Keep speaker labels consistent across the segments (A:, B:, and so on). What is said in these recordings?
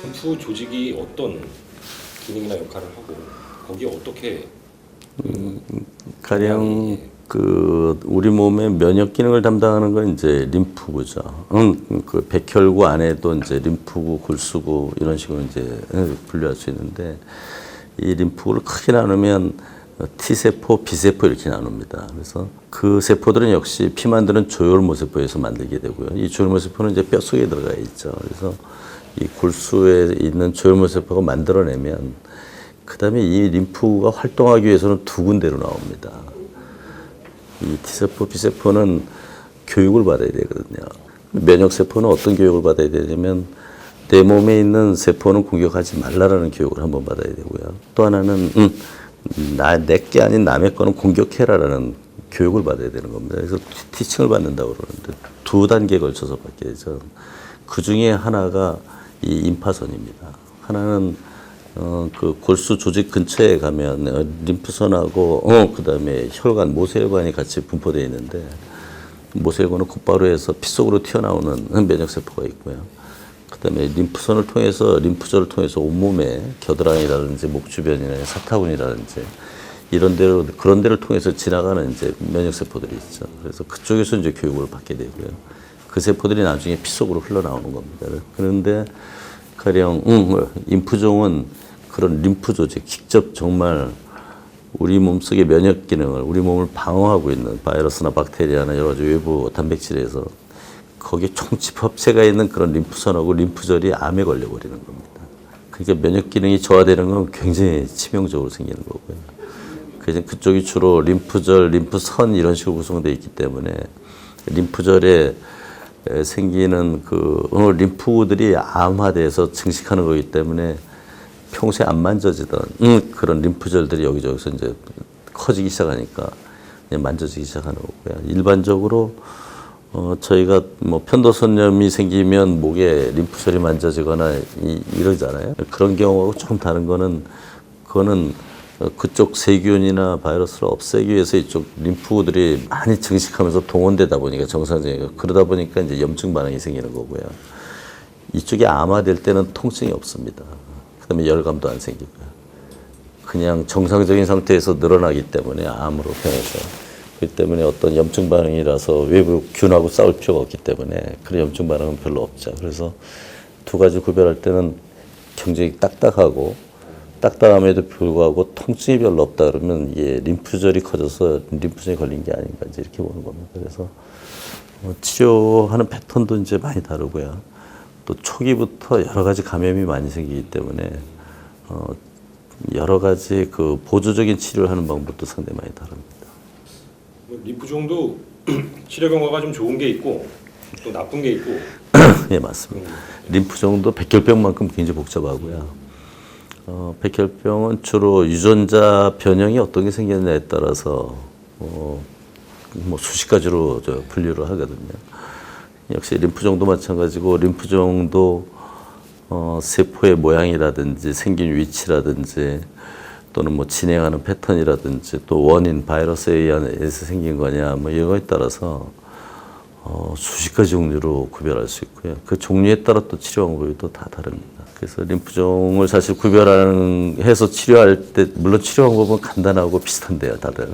A: 림프 조직이 어떤 기능이나 역할을 하고 거기에 어떻게
B: 가령 그 우리 몸의 면역 기능을 담당하는 건 이제 림프구죠. 그 백혈구 안에도 이제 림프구, 골수구 이런 식으로 이제 분류할 수 있는데 이 림프구를 크게 나누면 T세포, B세포 이렇게 나눕니다. 그래서 그 세포들은 역시 피 만드는 조혈모세포에서 만들게 되고요. 이 조혈모세포는 이제 뼛속에 들어가 있죠. 그래서 이 골수에 있는 조혈모세포가 만들어내면 그 다음에 이 림프가 활동하기 위해서는 두 군데로 나옵니다. 이 T세포, B세포는 교육을 받아야 되거든요. 면역세포는 어떤 교육을 받아야 되냐면 내 몸에 있는 세포는 공격하지 말라라는 교육을 한번 받아야 되고요. 또 하나는 내게 아닌 남의 거는 공격해라라는 교육을 받아야 되는 겁니다. 그래서 티칭을 받는다고 그러는데 두 단계에 걸쳐서 받게 되죠. 그 중에 하나가 이 임파선입니다. 하나는 그 골수 조직 근처에 가면 림프선하고 그다음에 혈관, 모세혈관이 같이 분포되어 있는데 모세혈관은 곧바로 해서 피 속으로 튀어나오는 면역세포가 있고요. 그다음에 림프선을 통해서 림프절을 통해서 온몸에 겨드랑이라든지 목 주변이나 사타구니라든지 이런 데로 그런 데를 통해서 지나가는 이제 면역세포들이 있죠. 그래서 그쪽에서 이제 교육을 받게 되고요. 그 세포들이 나중에 피 속으로 흘러나오는 겁니다. 그런데 가령 임푸종은 그런 림프 조직, 직접 정말 우리 몸속의 면역 기능을, 우리 몸을 방어하고 있는 바이러스나 박테리아나 여러 가지 외부 단백질에서 거기에 총집합체가 있는 그런 림프선하고 림프절이 암에 걸려버리는 겁니다. 그러니까 면역 기능이 저하되는 건 굉장히 치명적으로 생기는 거고요. 그래서 그쪽이 주로 림프절, 림프선 이런 식으로 구성되어 있기 때문에 림프절에 생기는 그 림프구들이 암화돼서 증식하는 거기 때문에 평소에 안 만져지던 그런 림프절들이 여기저기서 이제 커지기 시작하니까 그냥 만져지기 시작하는 거고요. 일반적으로 저희가 뭐 편도선염이 생기면 목에 림프절이 만져지거나 이러잖아요. 그런 경우하고 조금 다른 거는 그거는 그쪽 세균이나 바이러스를 없애기 위해서 이쪽 림프구들이 많이 증식하면서 동원되다 보니까 정상적이니까 그러다 보니까 이제 염증 반응이 생기는 거고요. 이쪽이 암화될 때는 통증이 없습니다. 그다음에 열감도 안 생기고요. 그냥 정상적인 상태에서 늘어나기 때문에 암으로 변해서 그렇기 때문에 어떤 염증 반응이라서 외부 균하고 싸울 필요가 없기 때문에 그런 염증 반응은 별로 없죠. 그래서 두 가지 구별할 때는 굉장히 딱딱함에도 불구하고 통증이 별로 없다 그러면 이게 림프절이 커져서 림프전이 걸린 게 아닌가 이제 이렇게 보는 겁니다. 그래서 치료하는 패턴도 이제 많이 다르고요. 또 초기부터 여러 가지 감염이 많이 생기기 때문에 여러 가지 그 보조적인 치료를 하는 방법도 상당히 많이 다릅니다.
A: 림프종도 치료 경과가 좀 좋은 게 있고 또 나쁜 게 있고.
B: 예, 맞습니다. 림프종도 백혈병만큼 굉장히 복잡하고요. 백혈병은 주로 유전자 변형이 어떤 게 생겼냐에 따라서 뭐 수십 가지로 분류를 하거든요. 역시 림프종도 마찬가지고 림프종도 세포의 모양이라든지 생긴 위치라든지 또는 뭐 진행하는 패턴이라든지 또 원인 바이러스에 의해서 생긴 거냐 뭐 이런 거에 따라서 수십 가지 종류로 구별할 수 있고요. 그 종류에 따라 또 치료 방법이 또 다 다릅니다. 그래서 림프종을 사실 해서 치료할 때 물론 치료 방법은 간단하고 비슷한데요, 다들.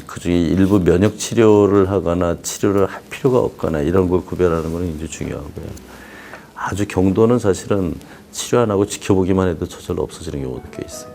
B: 그 중에 일부 면역 치료를 하거나 치료를 할 필요가 없거나 이런 걸 구별하는 것은 굉장히 중요하고요. 아주 경도는 사실은 치료 안 하고 지켜보기만 해도 저절로 없어지는 경우도 꽤 있습니다.